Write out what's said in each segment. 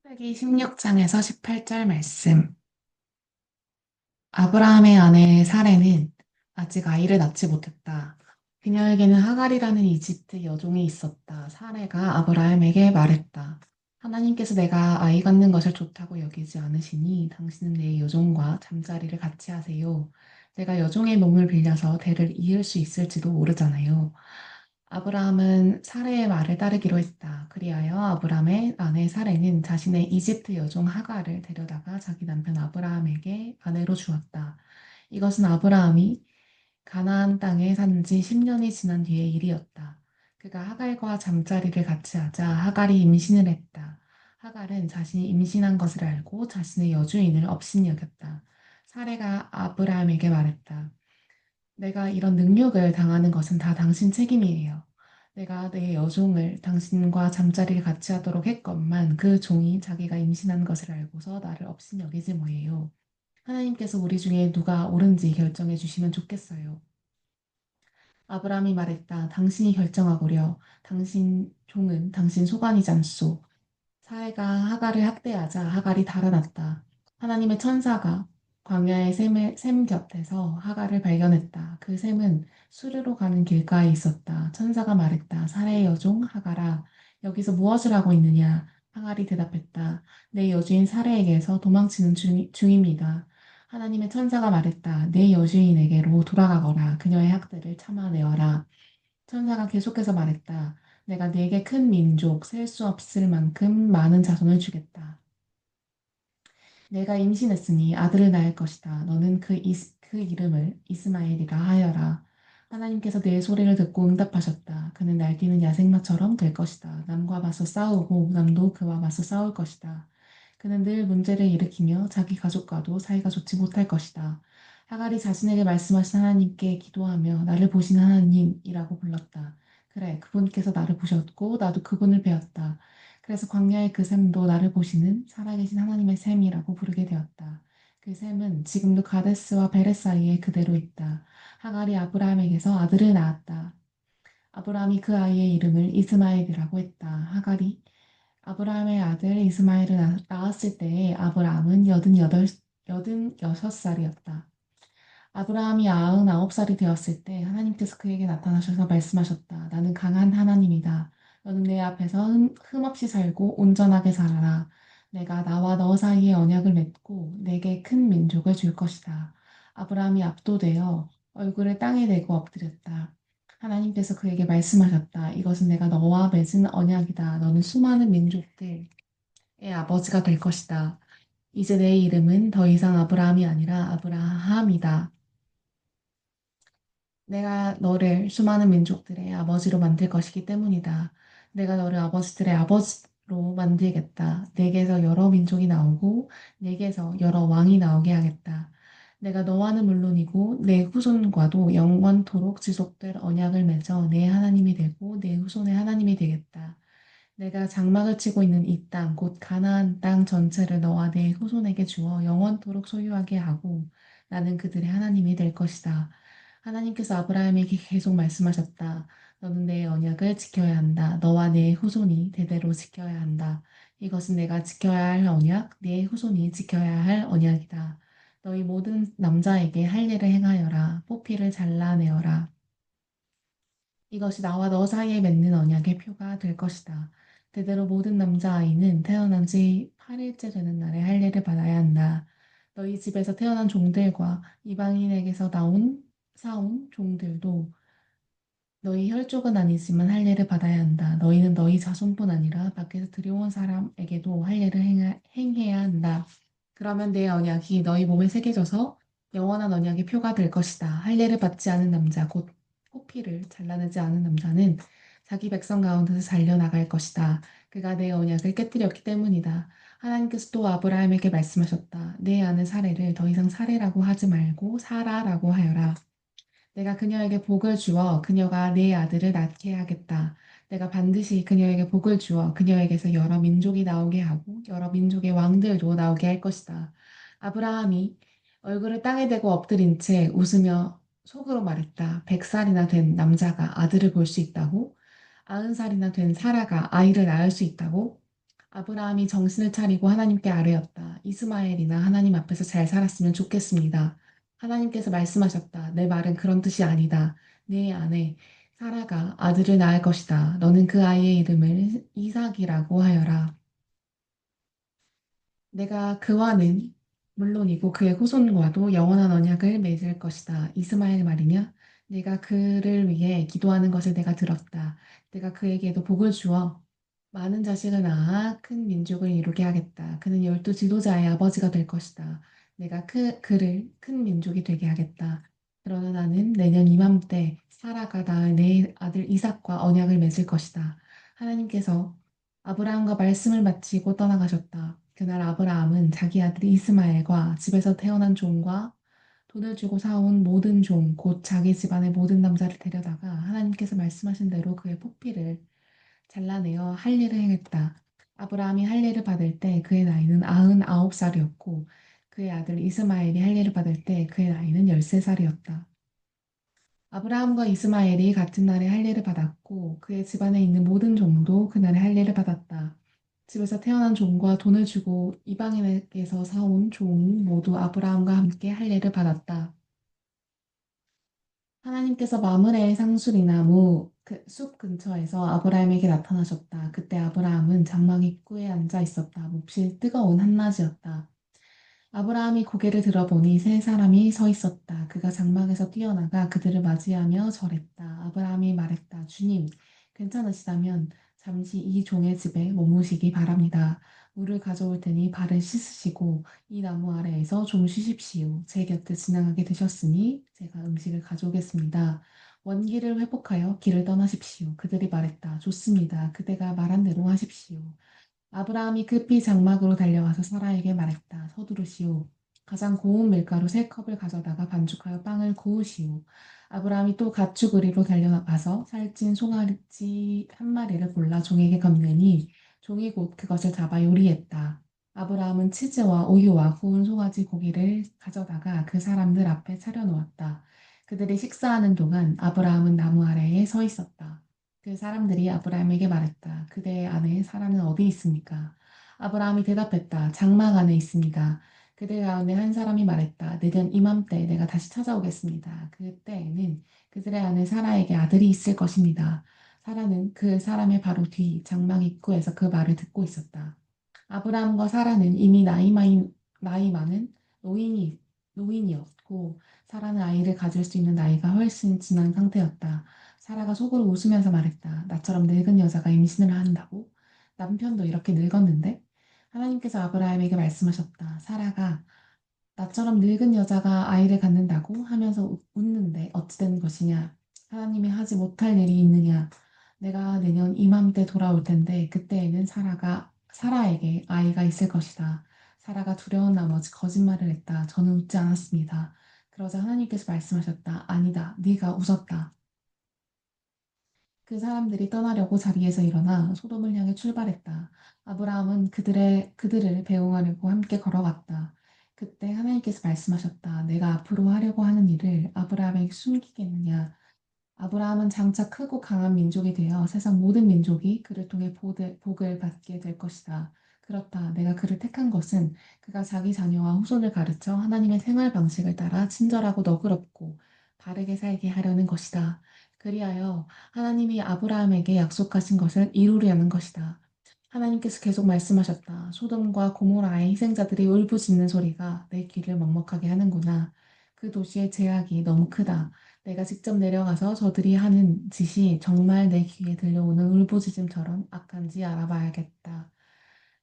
창세기 16장에서 18절 말씀. 아브라함의 아내 사레는 아직 아이를 낳지 못했다. 그녀에게는 하갈이라는 이집트 여종이 있었다. 사레가 아브라함에게 말했다. 하나님께서 내가 아이 갖는 것을 좋다고 여기지 않으시니 당신은 내 여종과 잠자리를 같이 하세요. 내가 여종의 몸을 빌려서 대를 이을 수 있을지도 모르잖아요. 아브라함은 사레의 말을 따르기로 했다. 그리하여 아브라함의 아내 사레는 자신의 이집트 여종 하갈을 데려다가 자기 남편 아브라함에게 아내로 주었다. 이것은 아브라함이 가나안 땅에 산 지 10년이 지난 뒤의 일이었다. 그가 하갈과 잠자리를 같이 하자 하갈이 임신을 했다. 하갈은 자신이 임신한 것을 알고 자신의 여주인을 업신이 여겼다. 사레가 아브라함에게 말했다. 내가 이런 능욕을 당하는 것은 다 당신 책임이에요. 내가 내 여종을 당신과 잠자리를 같이 하도록 했건만 그 종이 자기가 임신한 것을 알고서 나를 업신 여기지 뭐예요. 하나님께서 우리 중에 누가 옳은지 결정해 주시면 좋겠어요. 아브라함이 말했다. 당신이 결정하거려. 당신 종은 당신 소관이잖소. 사회가 하갈을 학대하자 하갈이 달아났다. 하나님의 천사가 광야의 샘 곁에서 하갈을 발견했다. 그 샘은 수르로 가는 길가에 있었다. 천사가 말했다. 사레의 여종 하갈아, 여기서 무엇을 하고 있느냐? 하갈이 대답했다. 내 여주인 사레에게서 도망치는 중입니다. 하나님의 천사가 말했다. 내 여주인에게로 돌아가거라. 그녀의 학대를 참아내어라. 천사가 계속해서 말했다. 내가 네게 큰 민족, 셀 수 없을 만큼 많은 자손을 주겠다. 내가 임신했으니 아들을 낳을 것이다. 너는 그 이름을 이스마엘이라 하여라. 하나님께서 내 소리를 듣고 응답하셨다. 그는 날뛰는 야생마처럼 될 것이다. 남과 맞서 싸우고 남도 그와 맞서 싸울 것이다. 그는 늘 문제를 일으키며 자기 가족과도 사이가 좋지 못할 것이다. 하갈이 자신에게 말씀하신 하나님께 기도하며 나를 보시는 하나님이라고 불렀다. 그래, 그분께서 나를 보셨고 나도 그분을 배웠다. 그래서 광야의 그 샘도 나를 보시는 살아계신 하나님의 샘이라고 부르게 되었다. 그 샘은 지금도 가데스와 베레 사이에 그대로 있다. 하갈이 아브라함에게서 아들을 낳았다. 아브라함이 그 아이의 이름을 이스마엘이라고 했다. 하갈이 아브라함의 아들 이스마엘을 낳았을 때에 아브라함은 86살이었다. 아브라함이 99살이 되었을 때 하나님께서 그에게 나타나셔서 말씀하셨다. 나는 강한 하나님이다. 너는 내 앞에서 흠없이 살고 온전하게 살아라. 내가 나와 너 사이에 언약을 맺고 내게 큰 민족을 줄 것이다. 아브라함이 압도되어 얼굴을 땅에 대고 엎드렸다. 하나님께서 그에게 말씀하셨다. 이것은 내가 너와 맺은 언약이다. 너는 수많은 민족들의 아버지가 될 것이다. 이제 내 이름은 더 이상 아브라함이 아니라 아브라함이다. 내가 너를 수많은 민족들의 아버지로 만들 것이기 때문이다. 내가 너를 아버지들의 아버지로 만들겠다. 내게서 여러 민족이 나오고 내게서 여러 왕이 나오게 하겠다. 내가 너와는 물론이고 내 후손과도 영원토록 지속될 언약을 맺어 내 하나님이 되고 내 후손의 하나님이 되겠다. 내가 장막을 치고 있는 이 땅, 곧 가나안 땅 전체를 너와 내 후손에게 주어 영원토록 소유하게 하고 나는 그들의 하나님이 될 것이다. 하나님께서 아브라함에게 계속 말씀하셨다. 너는 내 언약을 지켜야 한다. 너와 내 후손이 대대로 지켜야 한다. 이것은 내가 지켜야 할 언약, 내 후손이 지켜야 할 언약이다. 너희 모든 남자에게 할 일을 행하여라. 뽑기를 잘라내어라. 이것이 나와 너 사이에 맺는 언약의 표가 될 것이다. 대대로 모든 남자아이는 태어난 지 8일째 되는 날에 할례를 받아야 한다. 너희 집에서 태어난 종들과 이방인에게서 사온 종들도 너희 혈족은 아니지만 할례를 받아야 한다. 너희는 너희 자손뿐 아니라 밖에서 들여온 사람에게도 할례를 행해야 한다. 그러면 내 언약이 너희 몸에 새겨져서 영원한 언약의 표가 될 것이다. 할례를 받지 않은 남자, 곧 포피를 잘라내지 않은 남자는 자기 백성 가운데서 잘려나갈 것이다. 그가 내 언약을 깨뜨렸기 때문이다. 하나님께서 또 아브라함에게 말씀하셨다. 내 아내 사례를 더 이상 사례라고 하지 말고 사라라고 하여라. 내가 그녀에게 복을 주어 그녀가 내 아들을 낳게 하겠다. 내가 반드시 그녀에게 복을 주어 그녀에게서 여러 민족이 나오게 하고 여러 민족의 왕들도 나오게 할 것이다. 아브라함이 얼굴을 땅에 대고 엎드린 채 웃으며 속으로 말했다. 100살이나 된 남자가 아들을 볼 수 있다고? 90살이나 된 사라가 아이를 낳을 수 있다고? 아브라함이 정신을 차리고 하나님께 아뢰었다. 이스마엘이나 하나님 앞에서 잘 살았으면 좋겠습니다. 하나님께서 말씀하셨다. 내 말은 그런 뜻이 아니다. 네 아내 사라가 아들을 낳을 것이다. 너는 그 아이의 이름을 이삭이라고 하여라. 내가 그와는 물론이고 그의 후손과도 영원한 언약을 맺을 것이다. 이스마엘 말이냐? 내가 그를 위해 기도하는 것을 내가 들었다. 내가 그에게도 복을 주어 많은 자식을 낳아 큰 민족을 이루게 하겠다. 그는 12 지도자의 아버지가 될 것이다. 내가 그를 큰 민족이 되게 하겠다. 그러나 나는 내년 이맘때 사라가 낳을 내 아들 이삭과 언약을 맺을 것이다. 하나님께서 아브라함과 말씀을 마치고 떠나가셨다. 그날 아브라함은 자기 아들 이스마엘과 집에서 태어난 종과 돈을 주고 사온 모든 종, 곧 자기 집안의 모든 남자를 데려다가 하나님께서 말씀하신 대로 그의 포피를 잘라내어 할례를 행했다. 아브라함이 할례를 받을 때 그의 나이는 99살이었고 그의 아들 이스마엘이 할례를 받을 때 그의 나이는 13살이었다. 아브라함과 이스마엘이 같은 날에 할례를 받았고 그의 집안에 있는 모든 종도 그날에 할례를 받았다. 집에서 태어난 종과 돈을 주고 이방인에게서 사온 종 모두 아브라함과 함께 할례를 받았다. 하나님께서 마므레의 상수리 나무 그 숲 근처에서 아브라함에게 나타나셨다. 그때 아브라함은 장막 입구에 앉아 있었다. 몹시 뜨거운 한낮이었다. 아브라함이 고개를 들어보니 세 사람이 서 있었다. 그가 장막에서 뛰어나가 그들을 맞이하며 절했다. 아브라함이 말했다. 주님, 괜찮으시다면 잠시 이 종의 집에 머무시기 바랍니다. 물을 가져올 테니 발을 씻으시고 이 나무 아래에서 좀 쉬십시오. 제 곁을 지나가게 되셨으니 제가 음식을 가져오겠습니다. 원기를 회복하여 길을 떠나십시오. 그들이 말했다. 좋습니다. 그대가 말한 대로 하십시오. 아브라함이 급히 장막으로 달려와서 사라에게 말했다. 서두르시오. 가장 고운 밀가루 3컵을 가져다가 반죽하여 빵을 구우시오. 아브라함이 또 가축우리로 달려가서 살찐 송아지 한 마리를 골라 종에게 건네니 종이 곧 그것을 잡아 요리했다. 아브라함은 치즈와 우유와 구운 송아지 고기를 가져다가 그 사람들 앞에 차려놓았다. 그들이 식사하는 동안 아브라함은 나무 아래에 서 있었다. 그 사람들이 아브라함에게 말했다. 그대의 아내 사라는 어디 있습니까? 아브라함이 대답했다. 장막 안에 있습니다. 그들 가운데 한 사람이 말했다. 내년 이맘때 내가 다시 찾아오겠습니다. 그때에는 그들의 아내 사라에게 아들이 있을 것입니다. 사라는 그 사람의 바로 뒤 장막 입구에서 그 말을 듣고 있었다. 아브라함과 사라는 이미 나이 많은 노인이, 노인이었고, 사라는 아이를 가질 수 있는 나이가 훨씬 지난 상태였다. 사라가 속으로 웃으면서 말했다. 나처럼 늙은 여자가 임신을 한다고? 남편도 이렇게 늙었는데? 하나님께서 아브라함에게 말씀하셨다. 사라가 나처럼 늙은 여자가 아이를 갖는다고 하면서 웃는데 어찌 된 것이냐? 하나님이 하지 못할 일이 있느냐? 내가 내년 이맘때 돌아올 텐데 그때에는 사라에게 아이가 있을 것이다. 사라가 두려운 나머지 거짓말을 했다. 저는 웃지 않았습니다. 그러자 하나님께서 말씀하셨다. 아니다. 네가 웃었다. 그 사람들이 떠나려고 자리에서 일어나 소돔을 향해 출발했다. 아브라함은 그들을 배웅하려고 함께 걸어갔다. 그때 하나님께서 말씀하셨다. 내가 앞으로 하려고 하는 일을 아브라함에게 숨기겠느냐? 아브라함은 장차 크고 강한 민족이 되어 세상 모든 민족이 그를 통해 복을 받게 될 것이다. 그렇다. 내가 그를 택한 것은 그가 자기 자녀와 후손을 가르쳐 하나님의 생활 방식을 따라 친절하고 너그럽고 바르게 살게 하려는 것이다. 그리하여 하나님이 아브라함에게 약속하신 것을 이루려는 것이다. 하나님께서 계속 말씀하셨다. 소돔과 고모라의 희생자들이 울부짖는 소리가 내 귀를 먹먹하게 하는구나. 그 도시의 제약이 너무 크다. 내가 직접 내려가서 저들이 하는 짓이 정말 내 귀에 들려오는 울부짖음처럼 악한지 알아봐야겠다.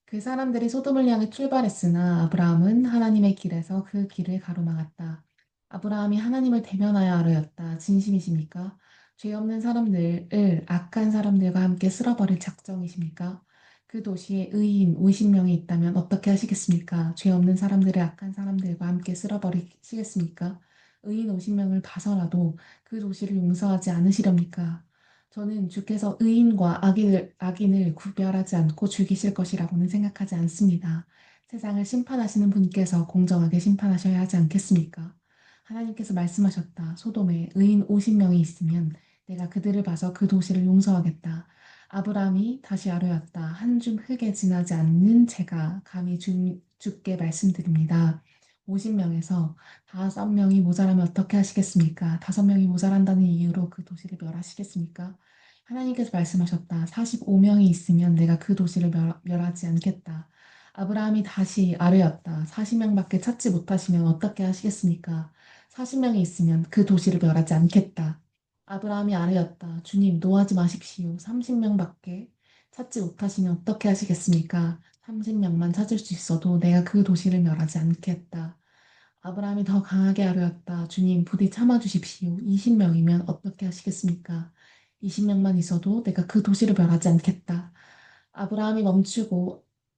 그 사람들이 소돔을 향해 출발했으나 아브라함은 하나님의 길에서 그 길을 가로막았다. 아브라함이 하나님을 대면하여 아뢰었다. 진심이십니까? 죄 없는 사람들을 악한 사람들과 함께 쓸어버릴 작정이십니까? 그 도시에 의인 50명이 있다면 어떻게 하시겠습니까? 죄 없는 사람들을 악한 사람들과 함께 쓸어버리시겠습니까? 의인 50명을 봐서라도 그 도시를 용서하지 않으시렵니까? 저는 주께서 의인과 악인을 구별하지 않고 죽이실 것이라고는 생각하지 않습니다. 세상을 심판하시는 분께서 공정하게 심판하셔야 하지 않겠습니까? 하나님께서 말씀하셨다. 소돔에 의인 50명이 있으면 내가 그들을 봐서 그 도시를 용서하겠다. 아브라함이 다시 아뢰었다. 한 줌 흙에 지나지 않는 제가 감히 주께 말씀드립니다. 50명에서 5명이 모자라면 어떻게 하시겠습니까? 5명이 모자란다는 이유로 그 도시를 멸하시겠습니까? 하나님께서 말씀하셨다. 45명이 있으면 내가 그 도시를 멸하지 않겠다. 아브라함이 다시 아뢰었다. 40명밖에 찾지 못하시면 어떻게 하시겠습니까? 40명이 있으면 그 도시를 멸하지 않겠다. 아브라함이 아뢰었다. 주님, 노하지 마십시오. 30명밖에 찾지 못하시면 어떻게 하시겠습니까? 30명만 찾을 수 있어도 내가 그 도시를 멸하지 않겠다. 아브라함이 더 강하게 아뢰었다. 주님, 부디 참아주십시오. 20명이면 어떻게 하시겠습니까? 20명만 있어도 내가 그 도시를 멸하지 않겠다. 아브라함이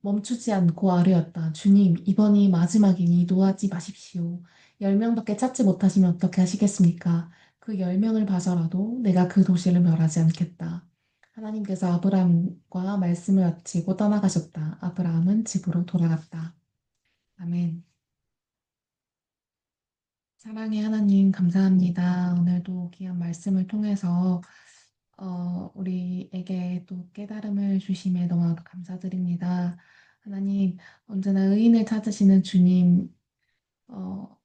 멈추지 않고 아뢰었다. 주님, 이번이 마지막이니 노하지 마십시오. 10명밖에 찾지 못하시면 어떻게 하시겠습니까? 그 10명을 봐서라도 내가 그 도시를 멸하지 않겠다. 하나님께서 아브라함과 말씀을 마치고 떠나가셨다. 아브라함은 집으로 돌아갔다. 아멘. 사랑의 하나님, 감사합니다. 오늘도 귀한 말씀을 통해서 우리에게 또 깨달음을 주심에 너무나도 감사드립니다. 하나님, 언제나 의인을 찾으시는 주님,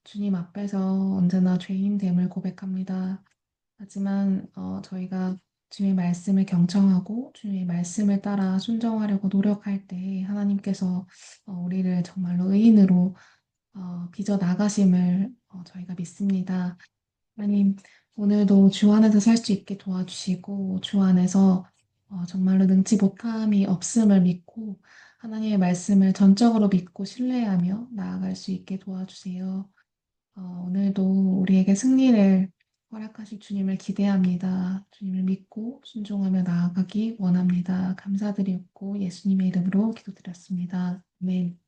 주님 앞에서 언제나 죄인됨을 고백합니다. 하지만 저희가 주의 말씀을 경청하고 주의 말씀을 따라 순종하려고 노력할 때 하나님께서 우리를 정말로 의인으로 빚어 나가심을 저희가 믿습니다. 하나님, 오늘도 주 안에서 살 수 있게 도와주시고, 주 안에서 정말로 능치 못함이 없음을 믿고, 하나님의 말씀을 전적으로 믿고 신뢰하며 나아갈 수 있게 도와주세요. 오늘도 우리에게 승리를 허락하실 주님을 기대합니다. 주님을 믿고 순종하며 나아가기 원합니다. 감사드리고 예수님의 이름으로 기도드렸습니다. 아멘.